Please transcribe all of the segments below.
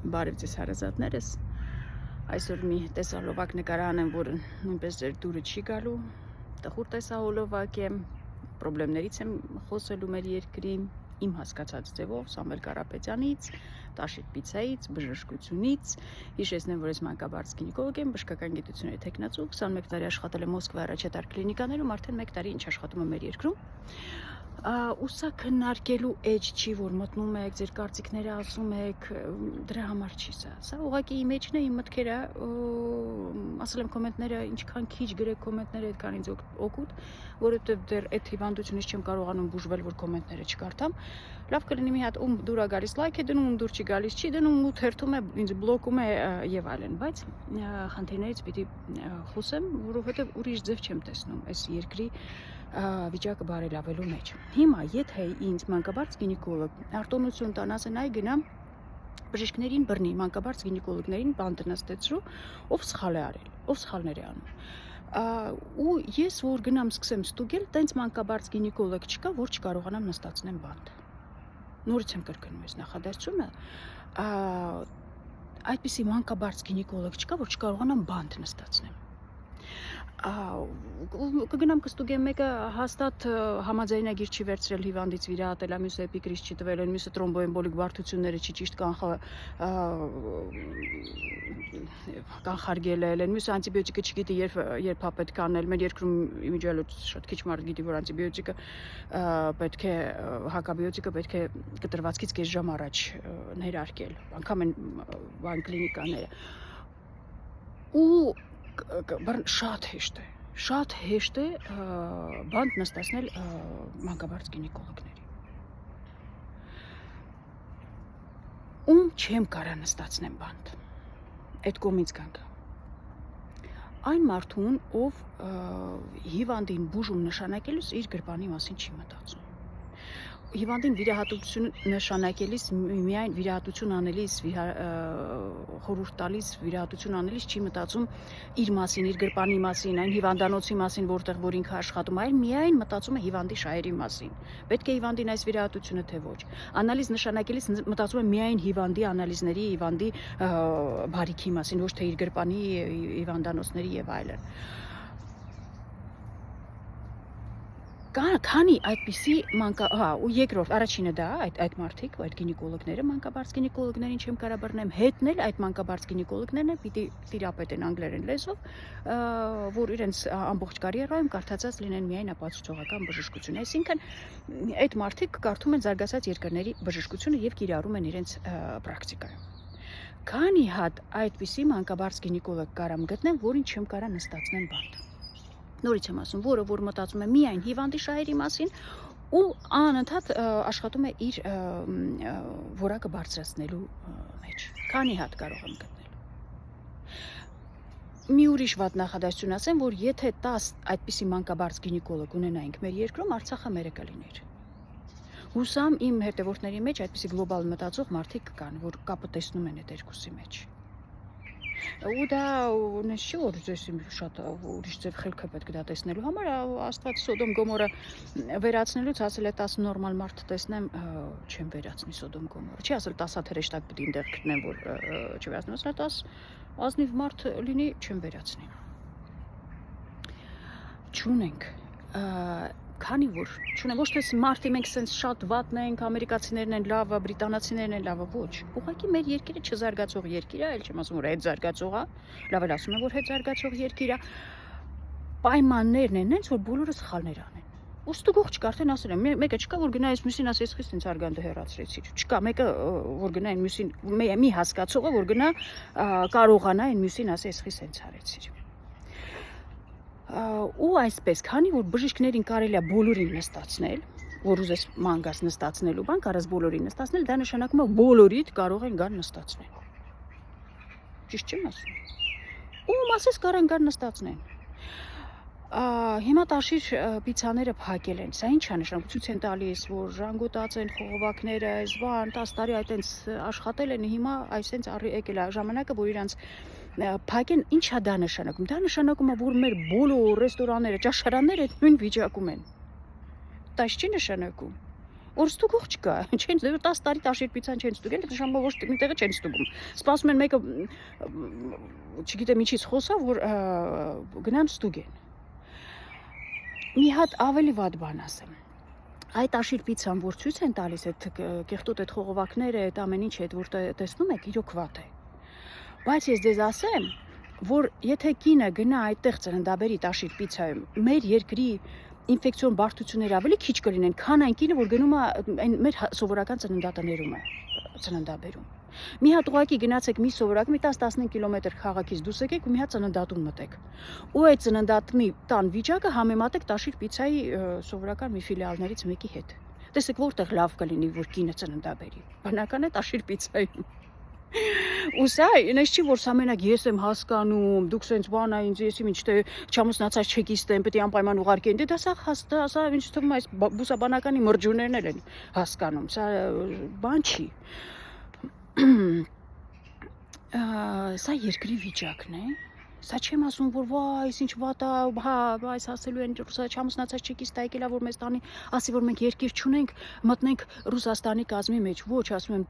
Բարև ձեզ հարազատներս, այսօր մի տեսահոլովակ նկարանեմ, որը նույնպես ձեր դուրը չի գալու, տխուր տեսահոլովակ է, պրոբլեմներից եմ խոսելու մեր երկրի, իմ հասկացած ձևով, Սամվել Կարապետյանից, Տաշիր Պիցայից, բժշկությունից, հիշեցնեմ, որ ես մանկաբարձ գինեկոլոգ եմ, բժշկական գիտությունների թեկնածու, 21 տարի աշխատել եմ Մոսկվայի առաջատար կլինիկաներում, արդեն 1 տարի ինչ աշխատում եմ մեր երկրում։ Ու սա քննարկելու էջ չի, որ մտնում եք, ձեր կարծիքները ասում եք, դրա համար չի սա ուղղակի իմ էջն է, իմ մտքերը, ասել եմ կոմենտները, ինչքան քիչ գրեք կոմենտները, այդքան ինձ օգուտ, որովհետև դեռ այդ հիվանդությունից չեմ կարողանում բուժվել, որ կոմենտները չկարդամ։ Լավ կլինի մի հատ ում դուր է գալիս լայք է դնում, ում դուր չի գալիս չի դնում, ու թերթում է, ինձ բլոկում է եւ այլն, բայց խնդիրներից պիտի խոսեմ, որովհետև ուրիշ ձև չեմ տեսնում այս երկրի վիճակը բարելավելու մեջ։ Հիմա, եթե ինձ մանկաբարձ գինեկոլոգ արտոնություն տան, ասեն այ գնամ բժիշկներին բռնի, մանկաբարձ գինեկոլոգներին բանտ նստեցրու, ով սխալ է արել, ով սխալներ է անում։ Ու ես որ գնամ սկսեմ ստուգել, տենց մանկաբարձ գինեկոլոգ չկա, որ չկարողանամ նստացնեմ բանտ։ Նորից եմ կրկնում այս նախադասությունը, այդպիսի մանկաբարձ գինեկոլոգ չկա, որ չկարողանամ բանտ նստացնեմ։ Կգնամ կստուգեմ, մեկը հաստատ համաձայնագիր չի վերցրել հիվանդից վիրահատել, մյուսը էպիկրիզ չի տվել, մյուսը տրոմբոեմբոլիկ բարդությունները չի ճիշտ կանխարգել են, մյուսը անտիբիոտիկը չգիտի երբ պետք է անել, մեր երկրում իմիջիալոց շատ քիչ մարդ գիտի, որ անտիբիոտիկը պետք է հակաբիոտիկը պետք է կտրվածքից կես ժամ առաջ ներարկել, անգամ են բան կլինիկաները։ Ու շատ հեշտ է բանտ նստացնել մանկաբարձ գինեկոլոգների։ Ում չեմ կարա նստացնեմ բանտ, այդ կողմից գանք։ Այն մարդուն, ով հիվանդին բուժում նշանակելուց իր գրպանի մասին չի մտածում։ Հիվանդին վիրահատություն նշանակելիս միայն վիրահատություն անելիս, խորհուրդ տալիս վիրահատություն անելիս չի մտածում իր մասին, իր գրպանի մասին, այն հիվանդանոցի մասին, որ ինքը աշխատում, այլ միայն մտածում է հիվանդի շահերի մասին։ Պետք է հիվանդին այս վիրահատությունը թե ոչ։ Անալիզ նշանակելիս մտածում է միայն հիվանդի անալիզների, հիվանդի բարիքի մասին, ոչ թե իր գրպանի հիվանդանոցների եւ այլն։ Քանի այդպիսի ու երկրորդ, առաջինը դա այդ մարդիկ, այդ գինեկոլոգները, մանկաբարձ գինեկոլոգներին չեմ կարա բռնեմ, հետնել այդ մանկաբարձ գինեկոլոգներն պիտի տիրապետեն անգլերեն լեզվով, որ իրենց ամբողջ կարիերայում կարդացած լինեն միայն ապացուցողական բժշկություն, այսինքն այդ մարդիկ կարդում են զարգացած երկրների բժշկությունը եւ կիրառում են իրենց պրակտիկայում։ Քանի հատ այդպիսի մանկաբարձ գինեկոլոգ կարամ գտնեմ, որին չեմ կարա նստացնեմ բանտ։ Նորից եմ ասում, որը որ մտածում է միայն հիվանդի շահերի մասին ու անընդհատ աշխատում է իր որակը բարձրացնելու մեջ։ Քանի հատ կարող եմ գտնել։ Մի ուրիշ վատ նախադասություն ասեմ, որ եթե 10 այդպիսի մանկաբարձ գինեկոլոգ ունենայինք մեր երկրում, Արցախը մերը կլիներ։ Հուսամ իմ հետևորդների մեջ այդպիսի գլոբալ մտածող մարդիկ կան, որ կապը տեսնում են այդ երկուսի մեջ։ Ու դա նես չի, որ ձեզ շատ ուրիշ ձև խելքը պետք է դա տեսնելու համար, Աստված Սոդոմ Գոմորը վերացնելուց ասել է 10 նորմալ մարդ տեսնեմ, չեմ վերացնի Սոդոմ Գոմորը։ Չի ասել 10 հատ հրեշտակ պիտի այնտեղ գտնեմ, որ չվերացնեմ, ասել 10 ազնիվ մարդ լինի, չեմ վերացնի։ Չունենք, քանի որ չունենք, ոչ թե մարդի մենք սենց շատ վատն ենք, ամերիկացիներն են լավը, բրիտանացիներն են լավը, ոչ։ Ուղղակի մեր երկիրը չզարգացող երկիր է, այլ չեմ ասում, որ հետ զարգացող է, լավ էլ ասում եմ, որ հետ զարգացող երկիր է, պայմաններն են նենց, որ բոլորը սխալներ անեն։ Ու ստուգող չկա, արդեն ասել եմ, մեկը չկա, որ գնա այս մյուսին ասես խիստ ինձ արգանդը հեռացրեցի։ Չկա մեկը, որ գնա այն մյուսին, մի հասկացողը, որ գնա կարողանա այն մյուսին ասես խիստ ինձ արեցի։ Ու այսպես, քանի որ բժիշկներին կարելի է բոլորին նստացնել, որ ուզես մանգաս նստացնելու բան, կարաս բոլորին նստացնել, դա նշանակում է բոլորիդ կարող են գան նստացնել։ Ճիշտ չեմ ասում։ Ում ասես կարան գան նստացնեն։ Հիմա Տաշիր պիցաները փակել են, սա ինչ է նշանակում, ցույց են տալիս, որ ժանգոտած են խողովակները, այս բան, 10 տարի այտենց աշխատել են, հիմա այսենց եկել է ժամանակը, որ իրանց փակեն, ինչ է դա նշանակում։ Դա նշանակում է, որ մեր բոլոր ռեստորանները, ճաշարանները նույն վիճակում են։ Դա չի նշանակում։ որ ստուգող չկա, չեն 10 տարի տաշիրպիցան չեն ստուգել, շամբա ոչ մի տեղը չեն ստուգում։ Սպասում են մեկը, չգիտեմ ինչից խոսա, որ գնան ստուգեն։ Մի հատ ավելի վատ բան ասեմ։ Այդ աշիրպիցան, որ ցույց են տալիս, այդ կեղտոտ այդ խողովակները, այդ ամեն ինչը, այդ որ տեսնում եք, իրոք վատ է։ Բայց ես դες ասեմ, որ եթե կինը գնա այդտեղ ծննդաբերի տաշիրպիցայում, մեր երկրի ինֆեկցիոն բարդությունները ավելի քիչ կլինեն, քան այն կինը, որ գնում է այն մեր սովորական ծննդատներում է ծննդաբերում։ Մի հատ ուղակի գնացեք մի սովորակ, մի 10-15 կիլոմետր քաղաքից դուրս եկեք ու մի հատ ծննդատուն մտեք։ Ու այդ ծննդատնի տան վիճակը համեմատեք տաշիրպիցայի սովորական մի ֆիլիալներից մեկի հետ։ Տեսեք որտեղ լավ կլինի, որ կինը ծննդաբերի։ Բնական է տաշիրպիցայում։ Ու սա ինձ չի որ սա մենակ ես եմ հասկանում, դուք սենց բանա ինձ ես ինչ թե չամուսնացած չեկիստեմ, պետք է անպայման ուղարկեն։ Դե դա սա ինչ թվում է այս բուսաբանականի մրջուներն են հասկանում։ Սա բան չի։ Սա երկրի վիճակն է։ Սա չեմ ասում որ վայ, ինչ վատ է, հա, այս ասելու են ռուսա չամուսնացած չեկիստ եկել է որ մեզ տանի, ասի որ մենք երկիր չունենք, մտնենք Ռուսաստանի կազմի մեջ։ Ոչ, ասում եմ,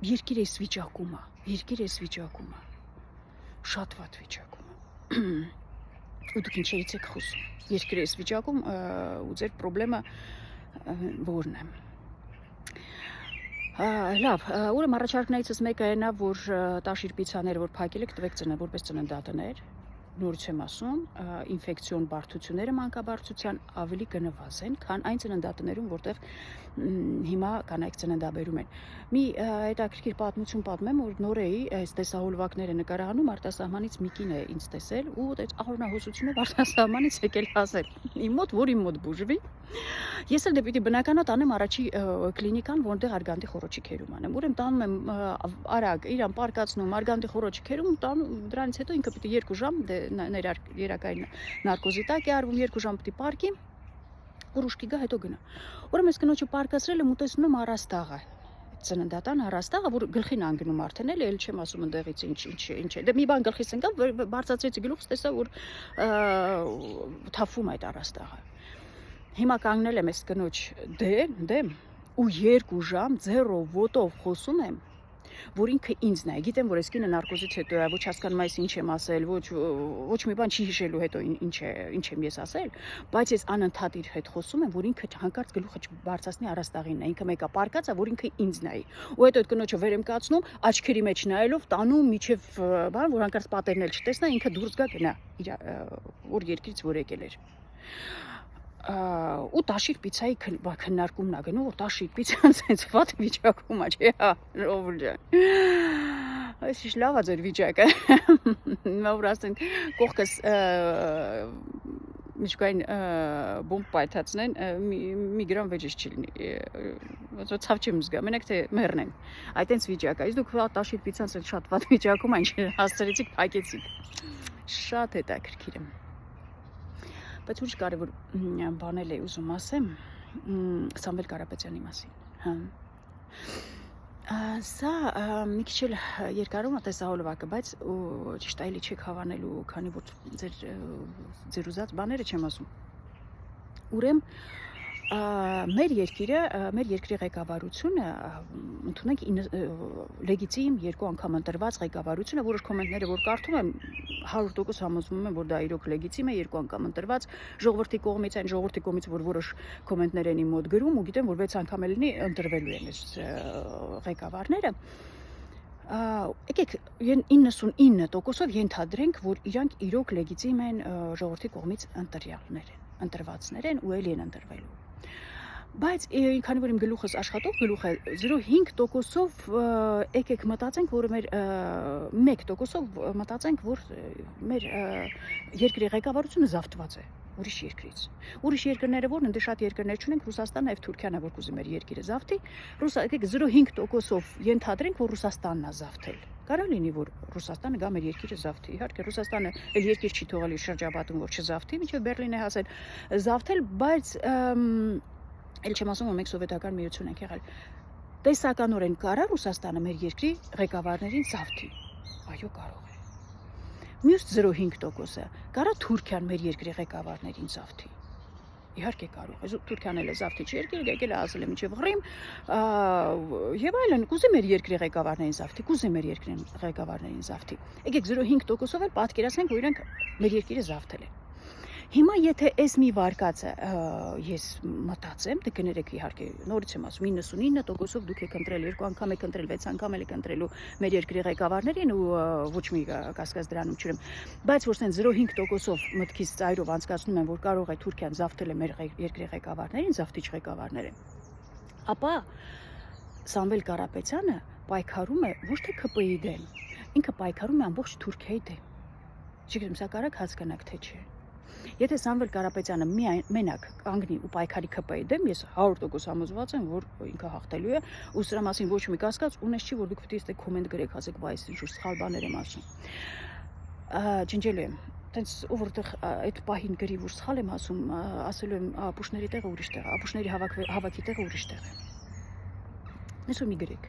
երկիր էս վիճակում է, շատ վատ վիճակում է, ու դուք ինչերից եք խոսում, երկիր էս վիճակում ու ձեր պրոբլեմը որն է, լավ, ուրեմն առաջարկներիցս մեկը այնա, որ տաշիրպիցաները, որ փակել եք, տվեք որպես ծննդատներ, նորից եմ ասում, ինֆեկցիոն բարդությունները մանկաբարձության ավելի կնվազեն, քան այն ծննդատներում, որտեղ հիմա կանայք ծննդաբերում են։ Մի հետաքրքիր պատմություն պատմեմ, որ նորեի այս տեսահոլովակները նկարահանում արտասահմանից մի կին է ինձ տեսել ու այդ աղօրնահոսությունով արտասահմանից եկել ասել իմ մոտ բուժվի։ Ես էլ դե պիտի բնականոտ անեմ առաջի կլինիկան, որտեղ արգանդի խոռոչի քերում անեմ։ Ուրեմն տանում եմ արագ իրան պարկացնում արգանդի խոռոչի քերում, դրանից հետո ինքը պիտի 2 ժամ երակային նարկոզի տակ է արվում, 2 ժամ պիտի պարկի, ուռուշկի գա հետո գնա։ Ուրեմն ես կնոջը պարկացրել եմ ու տեսնում եմ առաստաղը, ծննդատան առաստաղը, որ գլխին անգնում արդեն էլ չեմ ասում ընդեղից ինչ է։ Դե մի բան գլխից ընկավ, բարձրացրեցի գլուխս, տեսա որ թափվում այդ առաստաղը։ Հիմա կանգնել եմ այս կնոջ դեմ ու 2 ժամ ձեռով ոտով խոսում եմ, որ ինքը ինձն է, գիտեմ, որ այս կինը նարկոզից հետո է, ոչ հասկանում այս ինչ եմ ասել, ոչ մի բան չի հիշելու հետո ինչ եմ ես ասել, բայց ես անընդհատ իր հետ խոսում եմ, որ ինքը հանկարծ գլուխը չբարձրացնի առաստաղին է, ինքը մեկը պարկած է, որ ինքը ինձն է։ Ու հետո այդ կնոջը վեր եմ կացնում, աչքերի մեջ նայելով, տանում միջև բան, որ հանկարծ պատերն էլ չտեսնա, ինքը դուրս գա գնա, որ երկրից որ եկել էր։ Ու տաշիրպիցայի քննարկումն է գնում, որ տաշիրպիցան սենց վատ վիճակում է, չէ՞, Ռովել ջան։ Այս ինչ լավ է ձեր վիճակը։ Որ ասեն կողքս միջկային բոմբ պայթացնեն, մի գրամ վեճից չի լինի։ Ոնց ցավ չեմ զգա, մենակ թե մեռնեմ։ Այդտենց վիճակ է։ Իսկ դուք տաշիրպիցան սենց շատ վատ վիճակում այն հասցրեցիք, փակեցիք։ Շատ հետաքրքիր է։ Բայց ուրիշ կարևոր բանել է ուզում ասեմ Սամվել Կարապետյանի մասին։ Սա մի քիչ էլ երկարում է տեսահոլովակը, բայց ճիշտ այլի չեք հավանելու, քանի որ ձեր ուզած բաները չեմ ասում։ Ուրեմն մեր երկրի ղեկավարությունը ընդունենք լեգիտիմ 2 անգամ ընտրված ղեկավարությունը, որոշ կոմենտները որ կարդում եմ 100% համոզվում եմ, որ դա իրոք լեգիտիմ է 2 անգամ ընտրված ժողովրդի կողմից, այն ժողովրդի կողմից, որ որոշ կոմենտներ են իմ մոտ գրում ու գիտեմ, որ 6 անգամ էլ լինի ընտրվելու են այս ղեկավարները։ Եկեք 99%-ով ենթադրենք, որ իրանք իրոք լեգիտիմ են ժողովրդի կողմից ընտրվածներ են ու էլի են ընտրվելու։ Բայց քանի որ իմ գլուխս աշխատող գլուխ է 0.5%-ով եկեք մտածենք, որ մեր 1%-ով մտածենք, որ մեր երկրի ղեկավարությունը զավթված է ուրիշ երկրից։ Ուրիշ երկրները որն են, դե շատ երկրներ չունենք, Ռուսաստանն եւ Թուրքիան է, որ կուզի մեր երկիրը զավթի։ Եկեք 0.5%-ով ենթադրենք, որ Ռուսաստանն է զավթել։ Կարող լինի, որ Ռուսաստանը գա մեր երկիրը զավթի։ Իհարկե Ռուսաստանը էլ երկիր չի թողել իր շրջապատում, որ չզավթի, մինչև Բերլին է հասել զավթել, բայց էլ չեմ ասում, որ մենք սովետական միություն ենք եղել։ Տեսականորեն կարա Ռուսաստանը մեր երկրի ղեկավարներին զավթի։ Այո, կարող է։ Մյուս 0.5%-ը կարա Թուրքիան մեր երկրի ղեկավարներին զավթի։ Իհարկե կարող է, Թուրքիան էլ է զավթիչ երկիր, եկել է ասել է մինչև Ղրիմ, եւ այլն, կուզի մեր երկրի ղեկավարներին զավթի, կուզի մեր երկրի ղեկավարներին զավթի։ Եկեք 0.5%-ով էլ պատկերացնենք, որ իրենք մեր երկիրը զավթել են։ Հիմա եթե այս մի վարկածը ես մտածեմ, դե կներեք իհարկե, նորից եմ ասում 99%-ով դուք եք ընտրել, 2 անգամ եք ընտրել, 6 անգամ եք ընտրելու մեր երկրի ղեկավարներին ու ոչ մի կասկած դրանում չունեմ, բայց որ սենց 0.5%-ով մտքից ծայրով անցկացնում եմ, որ կարող է Թուրքիան զավթել է մեր երկրի ղեկավարներին, զավթիչ ղեկավարները, ապա Սամվել Կարապետյանը պայքարում է ոչ թե ՔՊԻ-ի դեմ, ինքը պայքարում է ամբողջ Թուրքիայի դեմ։ Չգիտեմ, սա կարաք հասկանաք թե չէ։ Եթե Սամվել Կարապետյանը մենակ կանգնի ու պայքարի ՔՊ-ի դեմ, ես 100% համոզված եմ, որ ինքը հաղթելու է, ու սրա մասին ոչ մի կասկած ունես չի, որ դուք պետք է կոմենտ գրեք, ասեք, բայ այս ինչ-որ սխալ բաներ եմ ասում։ Ջնջելու եմ, տենց ով որտեղ այդ պահին գրի, որ սխալ եմ ասում, ասելու եմ ապուշների տեղը ուրիշ տեղ է, ապուշների հավաքի տեղը ուրիշ տեղ է։ Նեսու մի գրեք։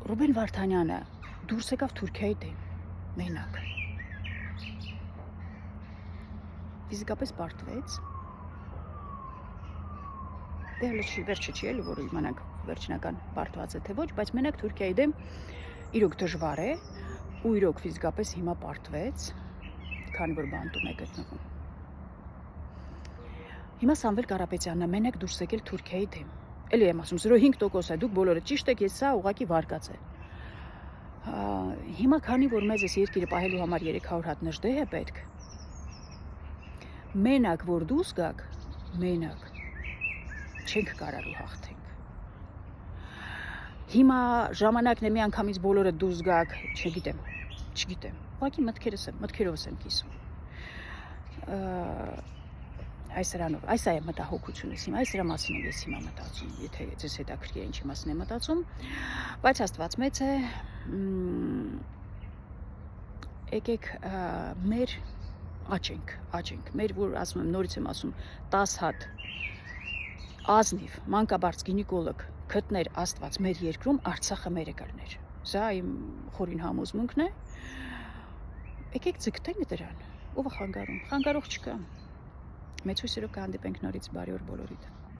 Ռուբեն Վարդանյանը դուրս եկավ Թուրքիայի դեմ, մենակ։ Ֆիզիկապես պարտվեց։ Դե հələ չի վերջը չի էլի, որ իմանանք վերջնական պարտված է թե ոչ, բայց մենակ Թուրքիայի դեմ իրոք դժվար է ու իրոք ֆիզիկապես հիմա պարտվեց, քանի որ բանտում է գտնվում։ Հիմա Սամվել Կարապետյանը մենակ դուրս եկել Թուրքիայի դեմ։ Էլի եմ ասում 0.5% է, դուք բոլորը ճիշտ եք, ես սա ուղղակի վարկած է։ Հիմա քանի որ մեզ այս երկիրը պահելու համար 300 հատ նժդեհ է պետք, մենակ որ դուրս գաք, մենակ չենք կարալու հաղթենք։ Հիմա ժամանակն է մի անգամից բոլորը դուրս գաք, չգիտեմ, ուղղակի մտքերովս եմ կիսում։ Այս է մտահոգությունս հիմա, այս դրա մասին եմ ես հիմա մտածում, եթե ձեզ հետաքրքիր է ինչի մասին եմ մտածում, բայց Աստված մեծ է, եկեք մեր աճենք, մեր որ ասում եմ, նորից եմ ասում, 10 հատ ազնիվ, մանկաբարձ գինեկոլոգ գտներ Աստված մեր երկրում, Արցախը մերը կլներ։ Սա իմ խորին համոզմունքն է։ Եկեք ձգտենք դրան, ով է խանգարում, խանգարող չկա։ Մեծ հույսերով կհանդիպենք նորից, բարի օր բոլորիդ։